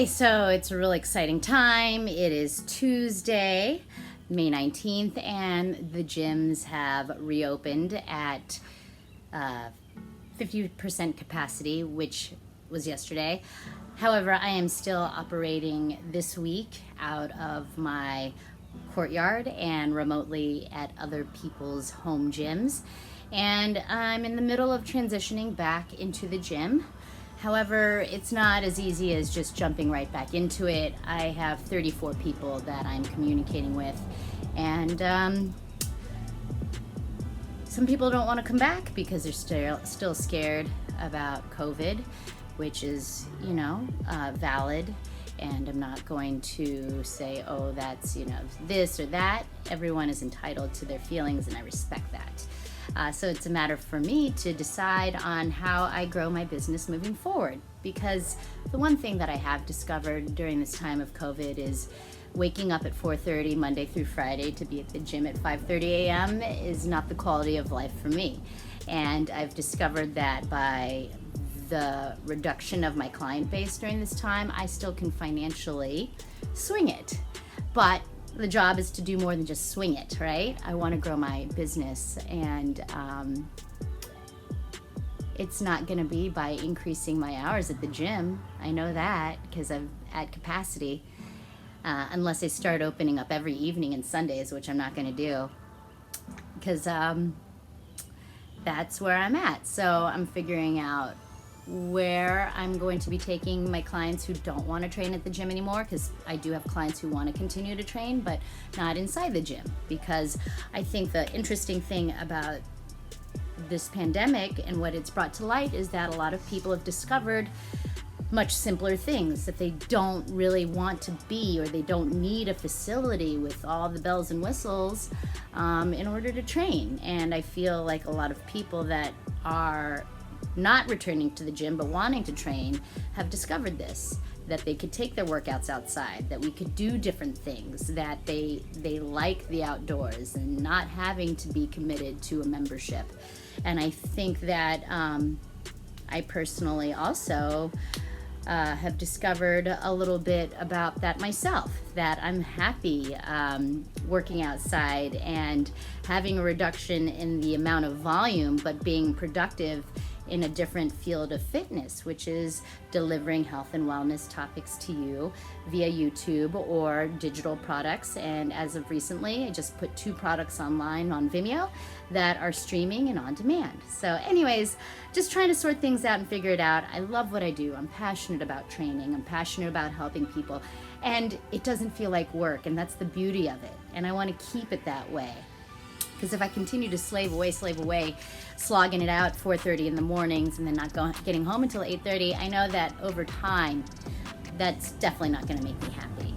Okay, so it's a really exciting time. It is Tuesday, May 19th, and the gyms have reopened at 50% capacity, which was yesterday. However, I am still operating this week out of my courtyard and remotely at other people's home gyms. And I'm in the middle of transitioning back into the gym. However, it's not as easy as just jumping right back into it. I have 34 people that I'm communicating with, and some people don't want to come back because they're still scared about COVID, which is, valid. And I'm not going to say, oh, that's, this or that. Everyone is entitled to their feelings, and I respect that. So it's a matter for me to decide on how I grow my business moving forward. Because the one thing that I have discovered during this time of COVID is waking up at 4:30 Monday through Friday to be at the gym at 5:30 a.m. is not the quality of life for me. And I've discovered that by the reduction of my client base during this time, I still can financially swing it. But the job is to do more than just swing it, right? I want to grow my business, and it's not going to be by increasing my hours at the gym. I know that because I'm at capacity, unless I start opening up every evening and Sundays, which I'm not going to do, because that's where I'm at. So I'm figuring out where I'm going to be taking my clients who don't want to train at the gym anymore, because I do have clients who want to continue to train, but not inside the gym. Because I think the interesting thing about this pandemic and what it's brought to light is that a lot of people have discovered much simpler things, that they don't really want to be, or they don't need a facility with all the bells and whistles in order to train. And I feel like a lot of people that are not returning to the gym but wanting to train have discovered this, that they could take their workouts outside, that we could do different things, that they like the outdoors and not having to be committed to a membership. And I think that I personally also have discovered a little bit about that myself, that I'm happy working outside and having a reduction in the amount of volume, but being productive in a different field of fitness, which is delivering health and wellness topics to you via YouTube or digital products. And as of recently, I just put 2 products online on Vimeo that are streaming and on demand. So anyways, just trying to sort things out and figure it out. I love what I do. I'm passionate about training. I'm passionate about helping people. And it doesn't feel like work, and that's the beauty of it. And I want to keep it that way. Because if I continue to slave away, slogging it out 4:30 in the mornings and then not getting home until 8:30, I know that over time, that's definitely not going to make me happy.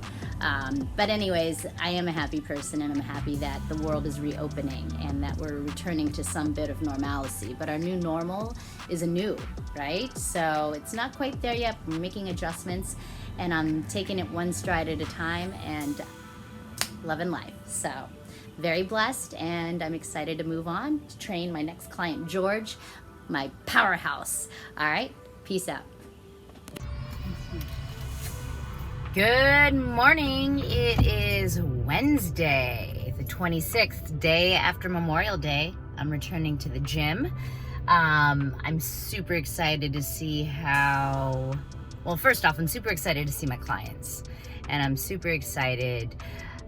But anyways, I am a happy person, and I'm happy that the world is reopening and that we're returning to some bit of normalcy. But our new normal is anew, right? So it's not quite there yet. We're making adjustments, and I'm taking it one stride at a time and loving life. So very blessed, and I'm excited to move on to train my next client, George, my powerhouse. All right, peace out. Good morning. It is Wednesday, the 26th, day after Memorial Day. I'm returning to the gym. I'm super excited to see first off, I'm super excited to see my clients, and I'm super excited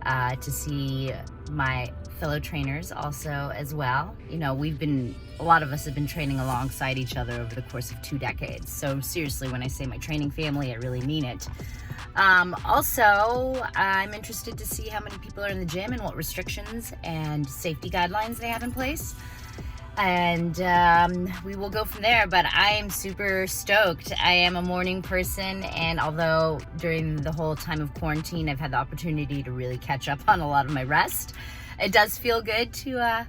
to see my fellow trainers also as well. A lot of us have been training alongside each other over the course of 2 decades. So seriously, when I say my training family, I really mean it. Also, I'm interested to see how many people are in the gym and what restrictions and safety guidelines they have in place. And we will go from there, but I am super stoked. I am a morning person, and although during the whole time of quarantine I've had the opportunity to really catch up on a lot of my rest, it does feel good to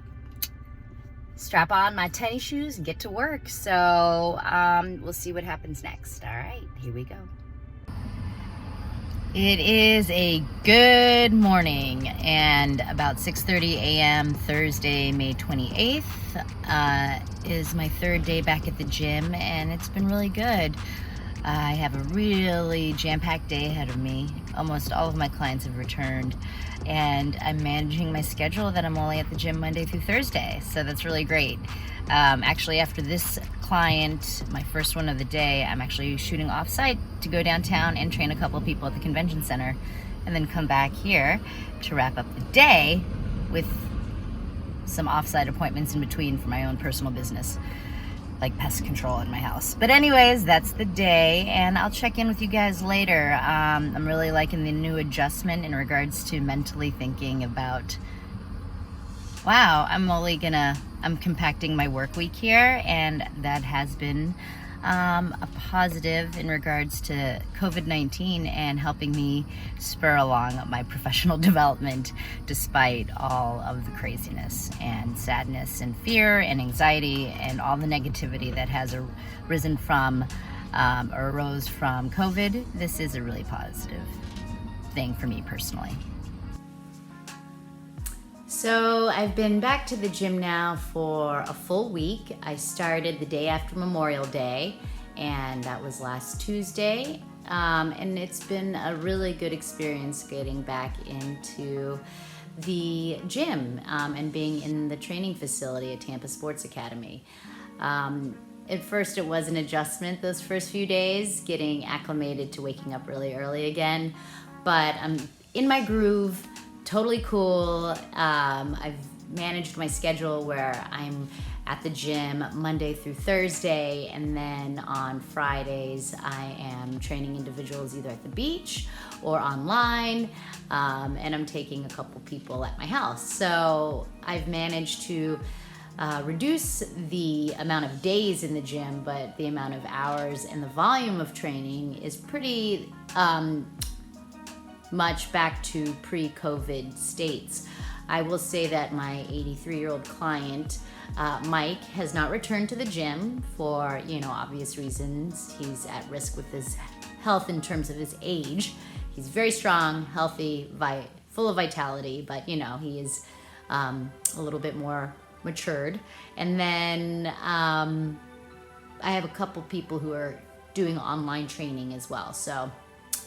strap on my tennis shoes and get to work. So we'll see what happens next. All right, here we go. It is a good morning, and about 6:30 a.m. Thursday, May 28th is my 3rd day back at the gym, and it's been really good. I have a really jam-packed day ahead of me. Almost all of my clients have returned, and I'm managing my schedule that I'm only at the gym Monday through Thursday, so that's really great. Actually, after this client, my first one of the day, I'm actually shooting off-site to go downtown and train a couple of people at the convention center, and then come back here to wrap up the day with some off-site appointments in between for my own personal business, like pest control in my house. But anyways, that's the day, and I'll check in with you guys later. I'm really liking the new adjustment in regards to mentally thinking about, wow, I'm compacting my work week here, and that has been a positive in regards to COVID-19 and helping me spur along my professional development despite all of the craziness and sadness and fear and anxiety and all the negativity that has arisen from or arose from COVID. This is a really positive thing for me personally. So I've been back to the gym now for a full week. I started the day after Memorial Day, and that was last Tuesday. And it's been a really good experience getting back into the gym and being in the training facility at Tampa Sports Academy. At first it was an adjustment those first few days, getting acclimated to waking up really early again, but I'm in my groove. Totally cool. I've managed my schedule where I'm at the gym Monday through Thursday, and then on Fridays I am training individuals either at the beach or online, and I'm taking a couple people at my house. So I've managed to reduce the amount of days in the gym, but the amount of hours and the volume of training is pretty much back to pre-COVID states. I will say that my 83-year-old client, Mike, has not returned to the gym for, obvious reasons. He's at risk with his health in terms of his age. He's very strong, healthy, full of vitality, but he is a little bit more matured. And then I have a couple people who are doing online training as well. So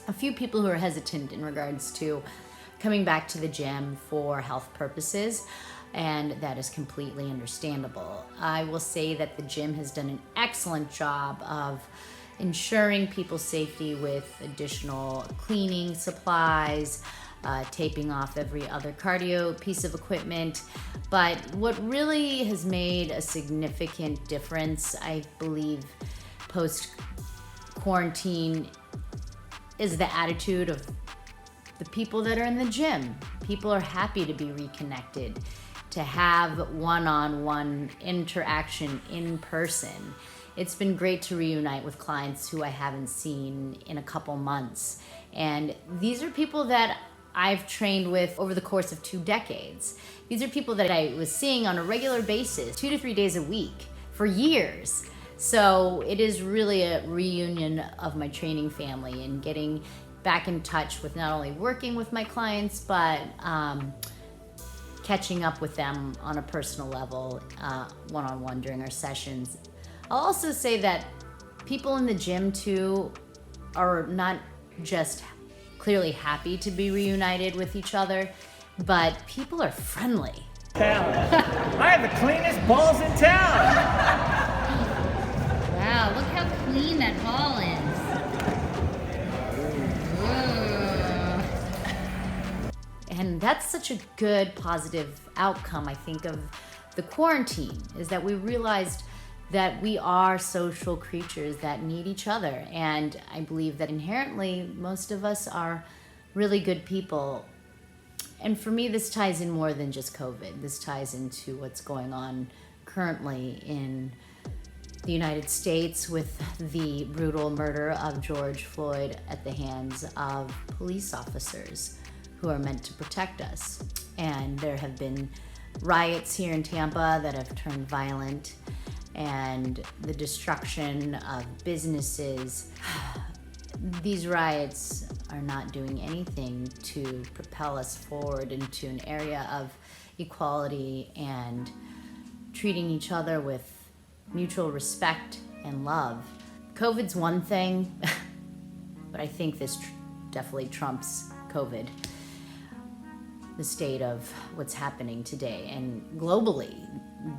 a few people who are hesitant in regards to coming back to the gym for health purposes, and that is completely understandable. I will say that the gym has done an excellent job of ensuring people's safety with additional cleaning supplies, taping off every other cardio piece of equipment. But what really has made a significant difference, I believe, post-quarantine is the attitude of the people that are in the gym. People are happy to be reconnected, to have one-on-one interaction in person. It's been great to reunite with clients who I haven't seen in a couple months. And these are people that I've trained with over the course of 2 decades. These are people that I was seeing on a regular basis, 2 to 3 days a week for years. So it is really a reunion of my training family and getting back in touch with not only working with my clients, but catching up with them on a personal level, one-on-one during our sessions. I'll also say that people in the gym too are not just clearly happy to be reunited with each other, but people are friendly. I have the cleanest balls in town. Wow, look how clean that hall is. And that's such a good positive outcome, I think, of the quarantine, is that we realized that we are social creatures that need each other. And I believe that inherently, most of us are really good people. And for me, this ties in more than just COVID. This ties into what's going on currently in the United States with the brutal murder of George Floyd at the hands of police officers who are meant to protect us. And there have been riots here in Tampa that have turned violent, and the destruction of businesses. These riots are not doing anything to propel us forward into an area of equality and treating each other with mutual respect and love. COVID's one thing, but I think this definitely trumps COVID. The state of what's happening today. And globally,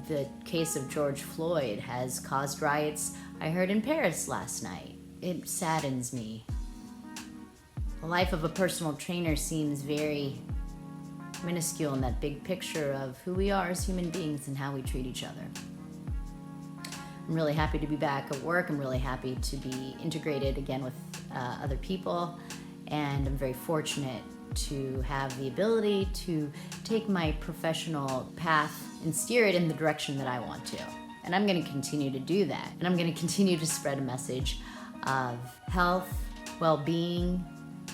the case of George Floyd has caused riots, I heard, in Paris last night. It saddens me. The life of a personal trainer seems very minuscule in that big picture of who we are as human beings and how we treat each other. I'm really happy to be back at work. I'm really happy to be integrated again with other people. And I'm very fortunate to have the ability to take my professional path and steer it in the direction that I want to. And I'm going to continue to do that. And I'm going to continue to spread a message of health, well-being,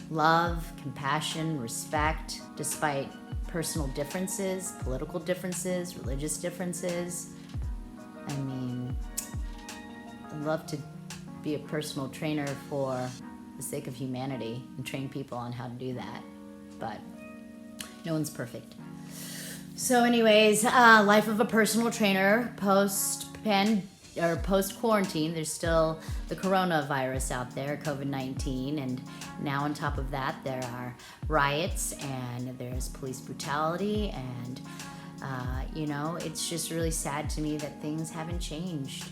love, compassion, respect, despite personal differences, political differences, religious differences. I mean, I'd love to be a personal trainer for the sake of humanity and train people on how to do that. But no one's perfect. So anyways, life of a personal trainer post-quarantine. There's still the coronavirus out there, COVID-19, and now on top of that there are riots and there's police brutality, and it's just really sad to me that things haven't changed.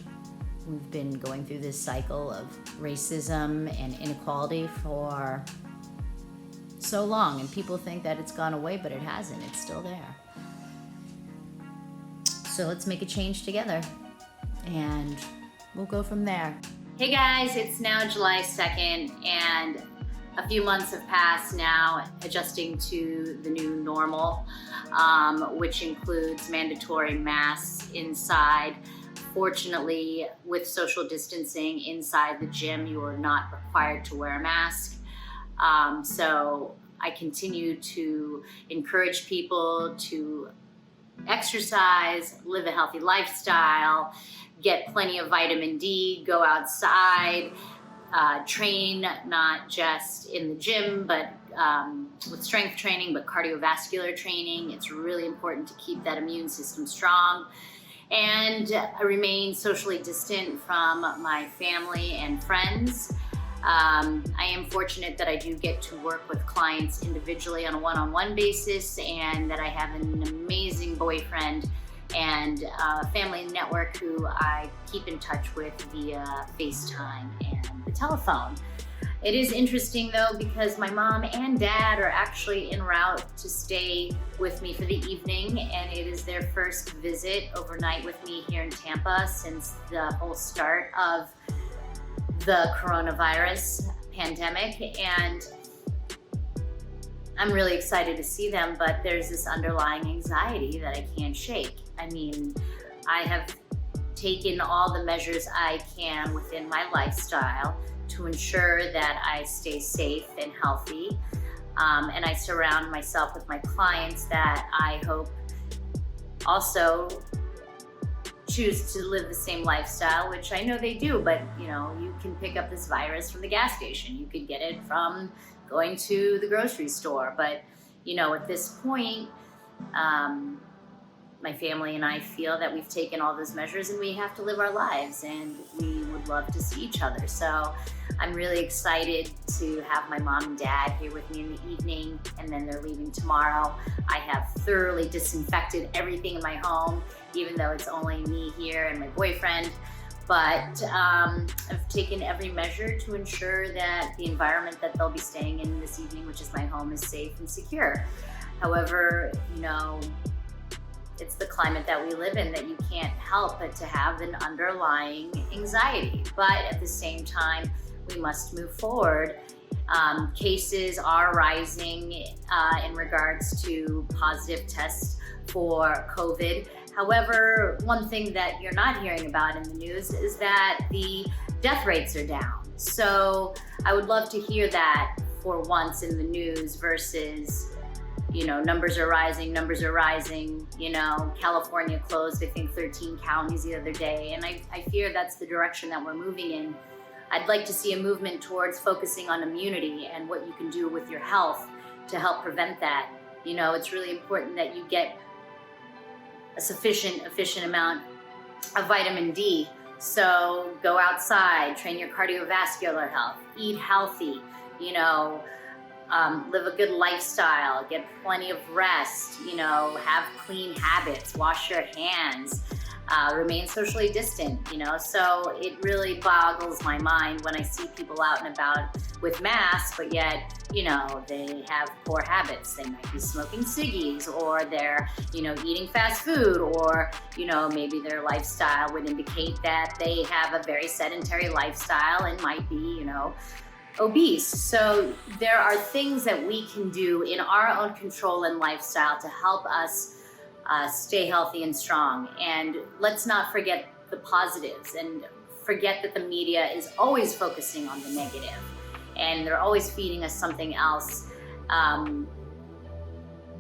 We've been going through this cycle of racism and inequality for so long, and people think that it's gone away, but it hasn't. It's still there. So let's make a change together, and we'll go from there. Hey guys, it's now July 2nd, and a few months have passed now adjusting to the new normal, which includes mandatory masks inside. Fortunately, with social distancing inside the gym, you are not required to wear a mask. So I continue to encourage people to exercise, live a healthy lifestyle, get plenty of vitamin D, go outside, train not just in the gym, but with strength training, but cardiovascular training. It's really important to keep that immune system strong. And I remain socially distant from my family and friends. I am fortunate that I do get to work with clients individually on a one-on-one basis, and that I have an amazing boyfriend and family network who I keep in touch with via FaceTime and the telephone. It is interesting though, because my mom and dad are actually en route to stay with me for the evening, and it is their first visit overnight with me here in Tampa since the whole start of the coronavirus pandemic. And I'm really excited to see them, but there's this underlying anxiety that I can't shake. I mean, I have taken all the measures I can within my lifestyle to ensure that I stay safe and healthy. And I surround myself with my clients that I hope also choose to live the same lifestyle, which I know they do, but you can pick up this virus from the gas station. You could get it from going to the grocery store. But, at this point, my family and I feel that we've taken all those measures and we have to live our lives, and we would love to see each other. So I'm really excited to have my mom and dad here with me in the evening, and then they're leaving tomorrow. I have thoroughly disinfected everything in my home, even though it's only me here and my boyfriend. But I've taken every measure to ensure that the environment that they'll be staying in this evening, which is my home, is safe and secure. However, it's the climate that we live in that you can't help but to have an underlying anxiety. But at the same time, we must move forward. Cases are rising in regards to positive tests for COVID. However, one thing that you're not hearing about in the news is that the death rates are down. So I would love to hear that for once in the news versus numbers are rising. California closed, I think, 13 counties the other day. And I fear that's the direction that we're moving in. I'd like to see a movement towards focusing on immunity and what you can do with your health to help prevent that. It's really important that you get a efficient amount of vitamin D So go outside, train your cardiovascular health, eat healthy, live a good lifestyle, get plenty of rest, have clean habits, wash your hands, remain socially distant, So it really boggles my mind when I see people out and about with masks, but yet, they have poor habits. They might be smoking ciggies, or they're, eating fast food, or, maybe their lifestyle would indicate that they have a very sedentary lifestyle and might be, obese. So there are things that we can do in our own control and lifestyle to help us stay healthy and strong. And let's not forget the positives, and forget that the media is always focusing on the negative, and they're always feeding us something else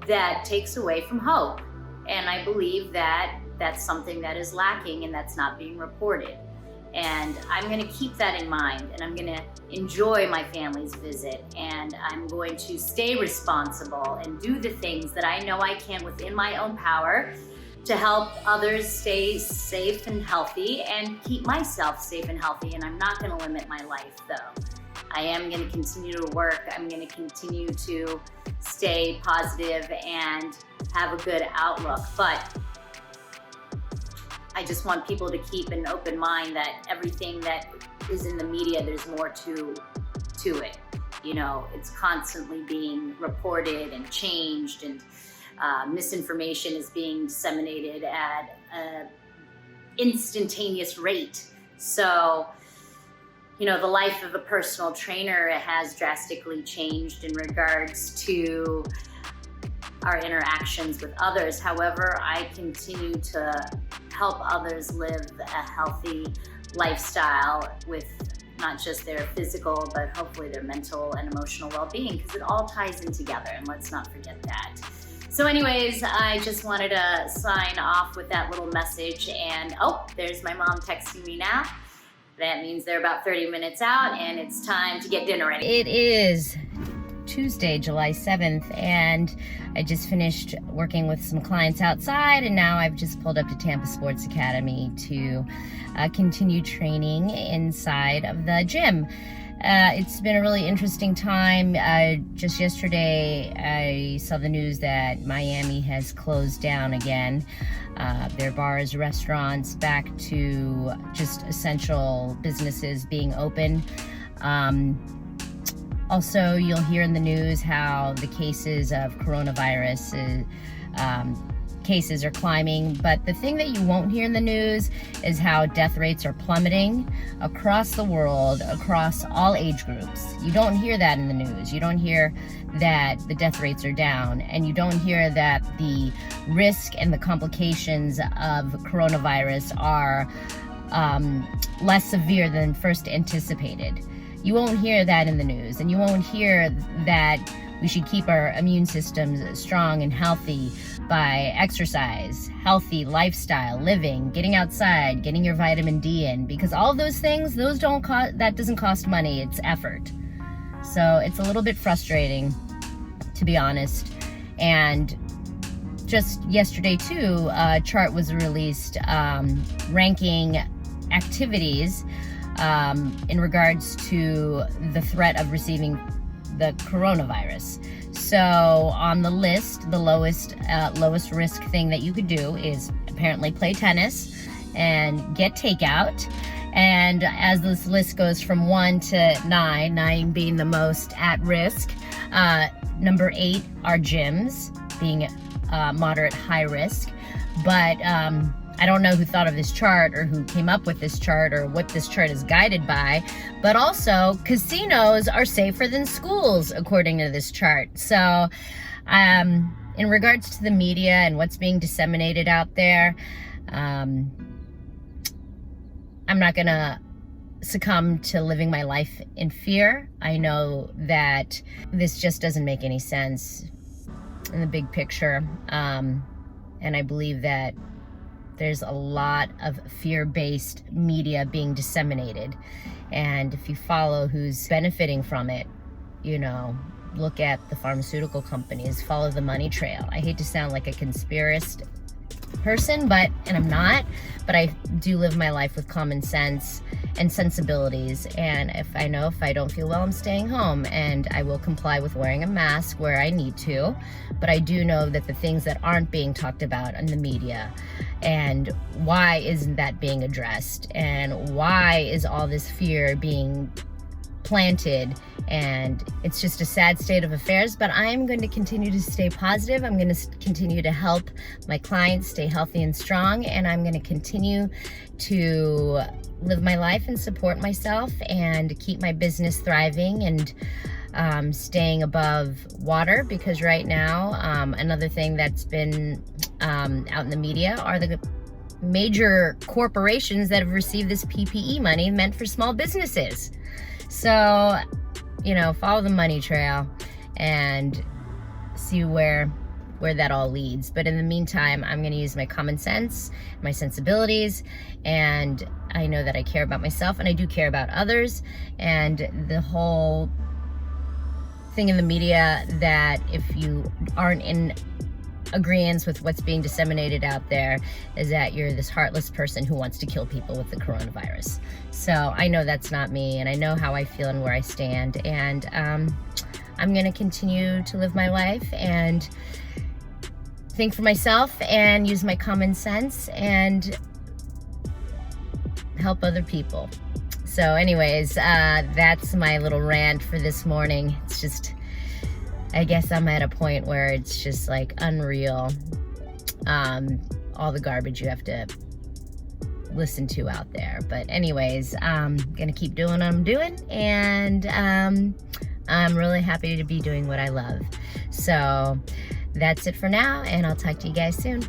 that takes away from hope. And I believe that that's something that is lacking and that's not being reported. And I'm going to keep that in mind, and I'm going to enjoy my family's visit, and I'm going to stay responsible and do the things that I know I can within my own power to help others stay safe and healthy, and keep myself safe and healthy. And I'm not going to limit my life, though. I am going to continue to work. I'm going to continue to stay positive and have a good outlook. But I just want people to keep an open mind that everything that is in the media, there's more to it. It's constantly being reported and changed, and misinformation is being disseminated at an instantaneous rate. So, the life of a personal trainer has drastically changed in regards to our interactions with others. However, I continue to help others live a healthy lifestyle with not just their physical, but hopefully their mental and emotional well-being, because it all ties in together, and let's not forget that. So anyways, I just wanted to sign off with that little message. And there's my mom texting me now. That means they're about 30 minutes out, and it's time to get dinner ready. It is Tuesday, July 7th, and I just finished working with some clients outside, and now I've just pulled up to Tampa Sports Academy to continue training inside of the gym. It's been a really interesting time. Just yesterday, I saw the news that Miami has closed down again. Their bars, restaurants, back to just essential businesses being open. Also, you'll hear in the news how the cases of coronavirus cases are climbing, but the thing that you won't hear in the news is how death rates are plummeting across the world, across all age groups. You don't hear that in the news. You don't hear that the death rates are down, and you don't hear that the risk and the complications of coronavirus are less severe than first anticipated. You won't hear that in the news, and you won't hear that we should keep our immune systems strong and healthy by exercise, healthy lifestyle, living, getting outside, getting your vitamin D in, because all of those things, that doesn't cost money, it's effort. So it's a little bit frustrating, to be honest. And just yesterday too, a chart was released ranking activities in regards to the threat of receiving the coronavirus. So on the list, the lowest risk thing that you could do is apparently play tennis and get takeout. And as this list goes from 1 to 9, 9 being the most at risk, number 8 are gyms, being moderate high risk. But I don't know who thought of this chart or who came up with this chart or what this chart is guided by, but also casinos are safer than schools, according to this chart. So in regards to the media and what's being disseminated out there, I'm not going to succumb to living my life in fear. I know that this just doesn't make any sense in the big picture. And I believe that there's a lot of fear-based media being disseminated. And if you follow who's benefiting from it, look at the pharmaceutical companies, follow the money trail. I hate to sound like a conspiracist, person, and I'm not, but I do live my life with common sense and sensibilities. And if I don't feel well, I'm staying home, and I will comply with wearing a mask where I need to. But I do know that the things that aren't being talked about in the media, and why isn't that being addressed, and why is all this fear being planted, and it's just a sad state of affairs. But I'm going to continue to stay positive. I'm going to continue to help my clients stay healthy and strong, and I'm going to continue to live my life and support myself and keep my business thriving and staying above water, because right now another thing that's been out in the media are the major corporations that have received this PPE money meant for small businesses. So, follow the money trail and see where that all leads. But in the meantime, I'm going to use my common sense, my sensibilities, and I know that I care about myself, and I do care about others. And the whole thing in the media that if you aren't in agreement with what's being disseminated out there is that you're this heartless person who wants to kill people with the coronavirus. So I know that's not me, and I know how I feel and where I stand, and I'm going to continue to live my life and think for myself and use my common sense and help other people. So anyways, that's my little rant for this morning. It's just, I guess I'm at a point where it's just like unreal, all the garbage you have to listen to out there. But anyways, I'm gonna keep doing what I'm doing, and I'm really happy to be doing what I love. So that's it for now, and I'll talk to you guys soon.